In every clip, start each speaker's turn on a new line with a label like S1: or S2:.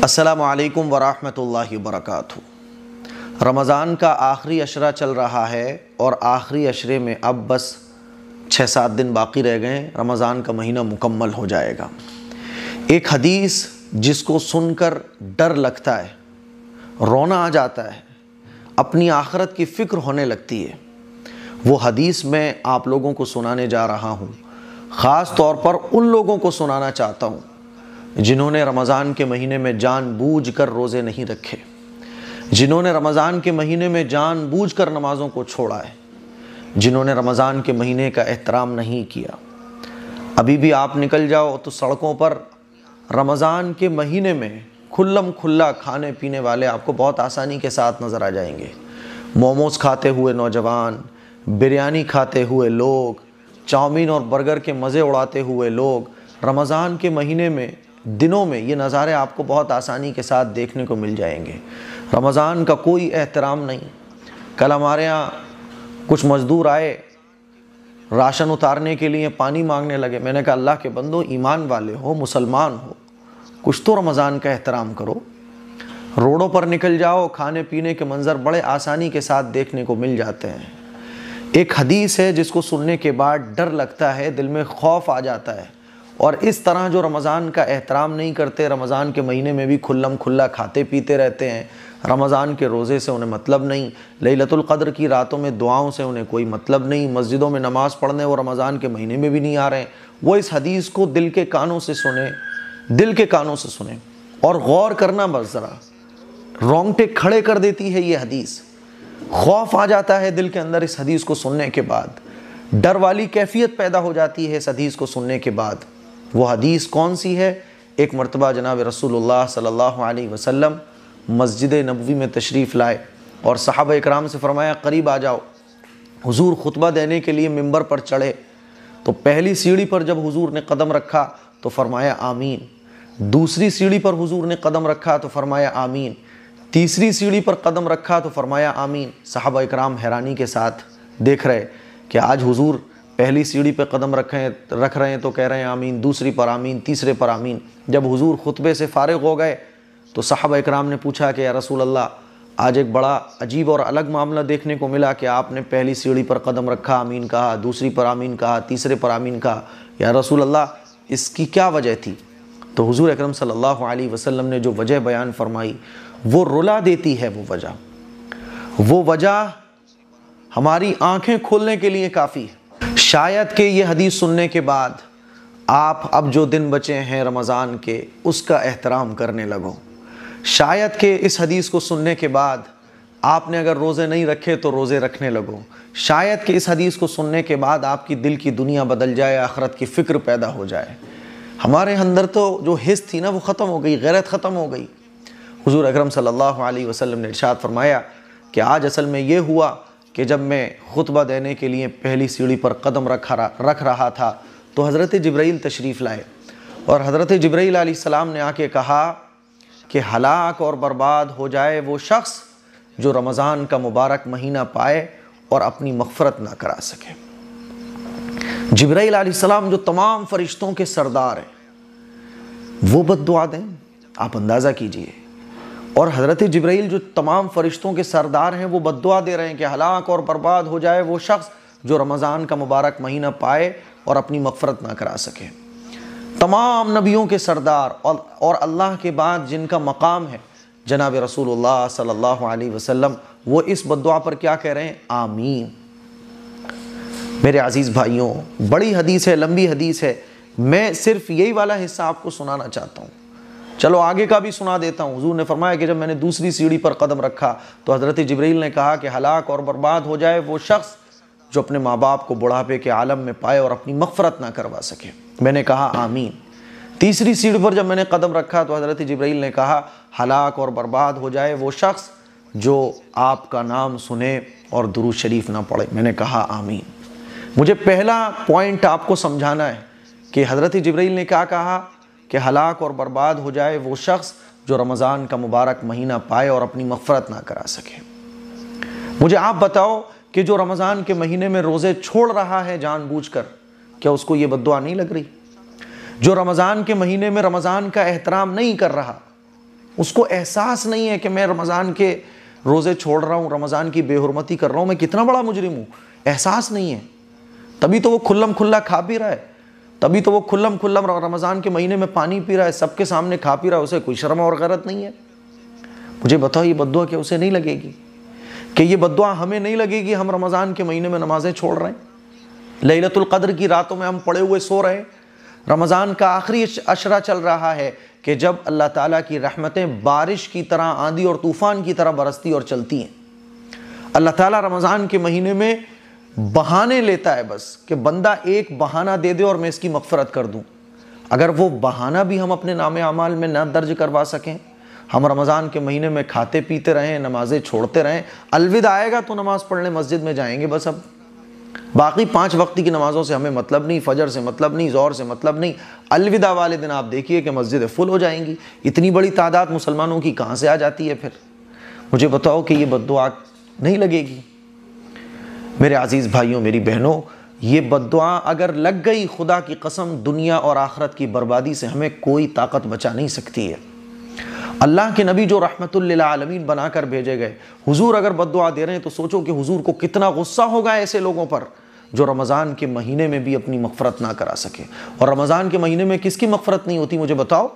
S1: السلام علیکم ورحمۃ اللہ وبرکاتہ۔ رمضان کا آخری عشرہ چل رہا ہے اور آخری عشرے میں اب بس 6-7 دن باقی رہ گئے ہیں، رمضان کا مہینہ مکمل ہو جائے گا۔ ایک حدیث جس کو سن کر ڈر لگتا ہے، رونا آ جاتا ہے، اپنی آخرت کی فکر ہونے لگتی ہے، وہ حدیث میں آپ لوگوں کو سنانے جا رہا ہوں۔ خاص طور پر ان لوگوں کو سنانا چاہتا ہوں جنہوں نے رمضان کے مہینے میں جان بوجھ کر روزے نہیں رکھے، جنہوں نے رمضان کے مہینے میں جان بوجھ کر نمازوں کو چھوڑا ہے، جنہوں نے رمضان کے مہینے کا احترام نہیں کیا۔ ابھی بھی آپ نکل جاؤ تو سڑکوں پر رمضان کے مہینے میں کھلم کھلا کھانے پینے والے آپ کو بہت آسانی کے ساتھ نظر آ جائیں گے۔ موموز کھاتے ہوئے نوجوان، بریانی کھاتے ہوئے لوگ، چاؤمین اور برگر کے مزے اڑاتے ہوئے لوگ، رمضان کے مہینے میں دنوں میں یہ نظارے آپ کو بہت آسانی کے ساتھ دیکھنے کو مل جائیں گے۔ رمضان کا کوئی احترام نہیں۔ کل ہمارے ہاں کچھ مزدور آئے راشن اتارنے کے لیے، پانی مانگنے لگے۔ میں نے کہا اللہ کے بندو، ایمان والے ہو، مسلمان ہو، کچھ تو رمضان کا احترام کرو۔ روڈوں پر نکل جاؤ، کھانے پینے کے منظر بڑے آسانی کے ساتھ دیکھنے کو مل جاتے ہیں۔ ایک حدیث ہے جس کو سننے کے بعد ڈر لگتا ہے، دل میں خوف آ جاتا ہے، اور اس طرح جو رمضان کا احترام نہیں کرتے، رمضان کے مہینے میں بھی کھلم کھلا کھاتے پیتے رہتے ہیں، رمضان کے روزے سے انہیں مطلب نہیں، لیلۃ القدر کی راتوں میں دعاؤں سے انہیں کوئی مطلب نہیں، مسجدوں میں نماز پڑھنے وہ رمضان کے مہینے میں بھی نہیں آ رہے ہیں، وہ اس حدیث کو دل کے کانوں سے سنیں اور غور کرنا بس ذرا۔ رونگٹے کھڑے کر دیتی ہے یہ حدیث، خوف آ جاتا ہے دل کے اندر اس حدیث کو سننے کے بعد، ڈر والی کیفیت پیدا ہو جاتی ہے اس حدیث کو سننے کے بعد۔ وہ حدیث کون سی ہے؟ ایک مرتبہ جناب رسول اللہ صلی اللہ علیہ وسلم مسجد نبوی میں تشریف لائے اور صحابہ اکرام سے فرمایا قریب آ جاؤ۔ حضور خطبہ دینے کے لیے ممبر پر چڑھے تو پہلی سیڑھی پر جب حضور نے قدم رکھا تو فرمایا آمین، دوسری سیڑھی پر حضور نے قدم رکھا تو فرمایا آمین، تیسری سیڑھی پر قدم رکھا تو فرمایا آمین۔ صحابہ اکرام حیرانی کے ساتھ دیکھ رہے کہ آج حضور پہلی سیڑھی پہ قدم رکھ رہے ہیں تو کہہ رہے ہیں آمین، دوسری پر آمین، تیسرے پر آمین۔ جب حضور خطبے سے فارغ ہو گئے تو صحابہ اکرام نے پوچھا کہ یا رسول اللہ، آج ایک بڑا عجیب اور الگ معاملہ دیکھنے کو ملا کہ آپ نے پہلی سیڑھی پر قدم رکھا، آمین کہا، دوسری پر آمین کہا، تیسرے پر آمین کہا، یا رسول اللہ اس کی کیا وجہ تھی؟ تو حضور اکرم صلی اللہ علیہ وسلم نے جو وجہ بیان فرمائی وہ رلا دیتی ہے۔ وہ وجہ ہماری آنکھیں کھولنے کے لیے کافی ہے۔ شاید کہ یہ حدیث سننے کے بعد آپ اب جو دن بچے ہیں رمضان کے اس کا احترام کرنے لگو۔ شاید کہ اس حدیث کو سننے کے بعد آپ نے اگر روزے نہیں رکھے تو روزے رکھنے لگو۔ شاید کہ اس حدیث کو سننے کے بعد آپ کی دل کی دنیا بدل جائے، آخرت کی فکر پیدا ہو جائے۔ ہمارے اندر تو جو حس تھی نا وہ ختم ہو گئی، غیرت ختم ہو گئی۔ حضور اکرم صلی اللہ علیہ وسلم نے ارشاد فرمایا کہ آج اصل میں یہ ہوا کہ جب میں خطبہ دینے کے لیے پہلی سیڑھی پر قدم رکھ رہا تھا تو حضرت جبرائیل تشریف لائے، اور حضرت جبرائیل علیہ السلام نے آ کے کہا کہ ہلاک اور برباد ہو جائے وہ شخص جو رمضان کا مبارک مہینہ پائے اور اپنی مغفرت نہ کرا سکے۔ جبرائیل علیہ السلام جو تمام فرشتوں کے سردار ہیں وہ بد دعا دیں، آپ اندازہ کیجئے، اور حضرت جبرائیل جو تمام فرشتوں کے سردار ہیں وہ بد دعا دے رہے ہیں کہ ہلاک اور برباد ہو جائے وہ شخص جو رمضان کا مبارک مہینہ پائے اور اپنی مغفرت نہ کرا سکے۔ تمام نبیوں کے سردار اور اللہ کے بعد جن کا مقام ہے جناب رسول اللہ صلی اللہ علیہ وسلم، وہ اس بد دعا پر کیا کہہ رہے ہیں؟ آمین۔ میرے عزیز بھائیوں، بڑی حدیث ہے، لمبی حدیث ہے، میں صرف یہی والا حصہ آپ کو سنانا چاہتا ہوں، چلو آگے کا بھی سنا دیتا ہوں۔ حضور نے فرمایا کہ جب میں نے دوسری سیڑھی پر قدم رکھا تو حضرت جبرائیل نے کہا کہ ہلاک اور برباد ہو جائے وہ شخص جو اپنے ماں باپ کو بڑھاپے کے عالم میں پائے اور اپنی مغفرت نہ کروا سکے۔ میں نے کہا آمین۔ تیسری سیڑھی پر جب میں نے قدم رکھا تو حضرت جبرائیل نے کہا ہلاک اور برباد ہو جائے وہ شخص جو آپ کا نام سنے اور درود شریف نہ پڑھے۔ میں نے کہا آمین۔ مجھے پہلا پوائنٹ آپ کو سمجھانا ہے کہ حضرت جبرائیل نے کیا کہا کہ ہلاک اور برباد ہو جائے وہ شخص جو رمضان کا مبارک مہینہ پائے اور اپنی مغفرت نہ کرا سکے۔ مجھے آپ بتاؤ کہ جو رمضان کے مہینے میں روزے چھوڑ رہا ہے جان بوجھ کر، کیا اس کو یہ بد دعا نہیں لگ رہی؟ جو رمضان کے مہینے میں رمضان کا احترام نہیں کر رہا، اس کو احساس نہیں ہے کہ میں رمضان کے روزے چھوڑ رہا ہوں، رمضان کی بے حرمتی کر رہا ہوں، میں کتنا بڑا مجرم ہوں، احساس نہیں ہے۔ تبھی تو وہ کھلم کھلا کھا پی رہا ہے، تبھی تو وہ کھلم کھلا رمضان کے مہینے میں پانی پی رہا ہے، سب کے سامنے کھا پی رہا ہے، اسے کوئی شرم اور غیرت نہیں ہے۔ مجھے بتاؤ یہ بد دعا کیا اسے نہیں لگے گی؟ کہ یہ بد دعا ہمیں نہیں لگے گی؟ ہم رمضان کے مہینے میں نمازیں چھوڑ رہے ہیں، لیلۃ القدر کی راتوں میں ہم پڑے ہوئے سو رہے ہیں، رمضان کا آخری عشرہ چل رہا ہے کہ جب اللہ تعالیٰ کی رحمتیں بارش کی طرح، آندھی اور طوفان کی طرح برستی اور چلتی ہیں۔ اللہ تعالیٰ رمضان کے مہینے میں بہانے لیتا ہے بس کہ بندہ ایک بہانہ دے دے اور میں اس کی مغفرت کر دوں۔ اگر وہ بہانہ بھی ہم اپنے نام اعمال میں نہ درج کروا سکیں، ہم رمضان کے مہینے میں کھاتے پیتے رہیں، نمازیں چھوڑتے رہیں، الوداع آئے گا تو نماز پڑھنے مسجد میں جائیں گے بس، اب باقی 5 وقتی کی نمازوں سے ہمیں مطلب نہیں، فجر سے مطلب نہیں، ظہر سے مطلب نہیں، الوداع والے دن آپ دیکھیے کہ مسجدیں فل ہو جائیں گی۔ اتنی بڑی تعداد مسلمانوں کی کہاں سے آ جاتی ہے پھر؟ مجھے بتاؤ کہ یہ بد دعا نہیں لگے گی؟ میرے عزیز بھائیوں، میری بہنوں، یہ بد دعا اگر لگ گئی، خدا کی قسم دنیا اور آخرت کی بربادی سے ہمیں کوئی طاقت بچا نہیں سکتی ہے۔ اللہ کے نبی جو رحمت للعالمین بنا کر بھیجے گئے، حضور اگر بد دعا دے رہے ہیں تو سوچو کہ حضور کو کتنا غصہ ہوگا ایسے لوگوں پر جو رمضان کے مہینے میں بھی اپنی مغفرت نہ کرا سکے۔ اور رمضان کے مہینے میں کس کی مغفرت نہیں ہوتی مجھے بتاؤ؟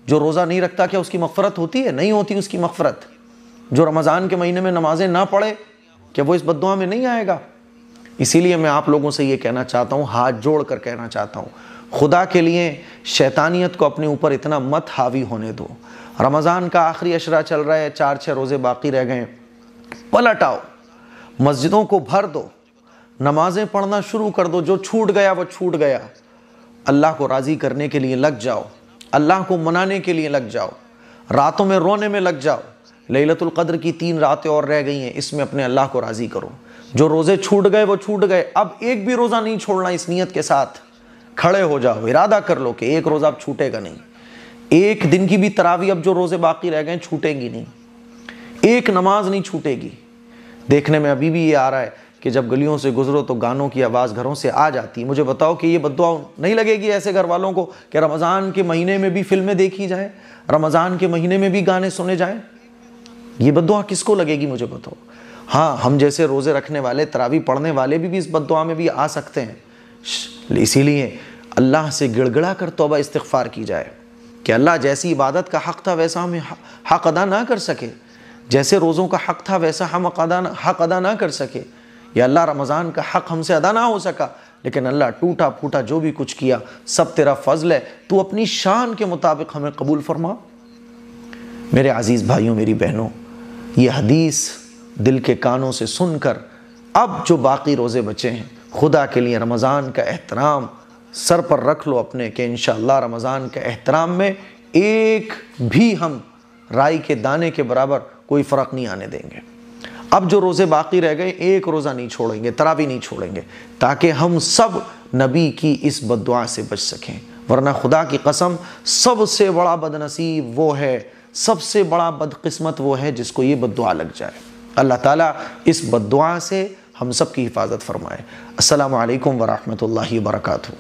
S1: جو روزہ نہیں رکھتا کیا اس کی مغفرت ہوتی ہے؟ نہیں ہوتی اس کی مغفرت۔ جو رمضان کے مہینے میں نمازیں نہ پڑھے کیا وہ اس بد دعا میں نہیں آئے گا؟ اسی لیے میں آپ لوگوں سے یہ کہنا چاہتا ہوں، ہاتھ جوڑ کر کہنا چاہتا ہوں، خدا کے لیے شیطانیت کو اپنے اوپر اتنا مت حاوی ہونے دو۔ رمضان کا آخری عشرہ چل رہا ہے، 4-6 روزے باقی رہ گئے، پلٹ آؤ، مسجدوں کو بھر دو، نمازیں پڑھنا شروع کر دو، جو چھوٹ گیا وہ چھوٹ گیا۔ اللہ کو راضی کرنے کے لیے لگ جاؤ، اللہ کو منانے کے لیے لگ جاؤ، راتوں میں رونے میں لگ جاؤ۔ لیلۃ القدر کی 3 راتیں اور رہ گئی ہیں، اس میں اپنے اللہ کو راضی کرو۔ جو روزے چھوٹ گئے وہ چھوٹ گئے، اب ایک بھی روزہ نہیں چھوڑنا، اس نیت کے ساتھ کھڑے ہو جاؤ، ارادہ کر لو کہ ایک روزہ اب چھوٹے گا نہیں۔ ایک دن کی بھی تراویح اب جو روزے باقی رہ گئے چھوٹیں گی نہیں، ایک نماز نہیں چھوٹے گی۔ دیکھنے میں ابھی بھی یہ آ رہا ہے کہ جب گلیوں سے گزرو تو گانوں کی آواز گھروں سے آ جاتی ہے۔ مجھے بتاؤ کہ یہ بد دعا نہیں لگے گی ایسے گھر والوں کو کہ رمضان کے مہینے میں بھی فلمیں دیکھی جائیں، رمضان کے مہینے میں بھی گانے سنے جائیں؟ یہ بد دعا کس کو لگے گی مجھے بتاؤ؟ ہاں، ہم جیسے روزے رکھنے والے، تراویح پڑھنے والے بھی اس بد دعا میں بھی آ سکتے ہیں۔ اسی لیے اللہ سے گڑ گڑا کر توبہ استغفار کی جائے کہ اللہ جیسی عبادت کا حق تھا ویسا ہمیں حق ادا نہ کر سکے، جیسے روزوں کا حق تھا ویسا ہم حق ادا نہ کر سکے، یا اللہ رمضان کا حق ہم سے ادا نہ ہو سکا، لیکن اللہ ٹوٹا پھوٹا جو بھی کچھ کیا سب تیرا فضل ہے، تو اپنی شان کے مطابق ہمیں قبول فرما۔ میرے عزیز بھائیوں، میری بہنوں، یہ حدیث دل کے کانوں سے سن کر اب جو باقی روزے بچے ہیں، خدا کے لیے رمضان کا احترام سر پر رکھ لو اپنے کہ انشاءاللہ رمضان کے احترام میں ایک بھی ہم رائی کے دانے کے برابر کوئی فرق نہیں آنے دیں گے۔ اب جو روزے باقی رہ گئے، ایک روزہ نہیں چھوڑیں گے، تراویح نہیں چھوڑیں گے، تاکہ ہم سب نبی کی اس بد دعا سے بچ سکیں۔ ورنہ خدا کی قسم سب سے بڑا بد نصیب وہ ہے، سب سے بڑا بدقسمت وہ ہے جس کو یہ بد دعا لگ جائے۔ اللہ تعالیٰ اس بد دعا سے ہم سب کی حفاظت فرمائے۔ السلام علیکم ورحمۃ اللہ وبرکاتہ۔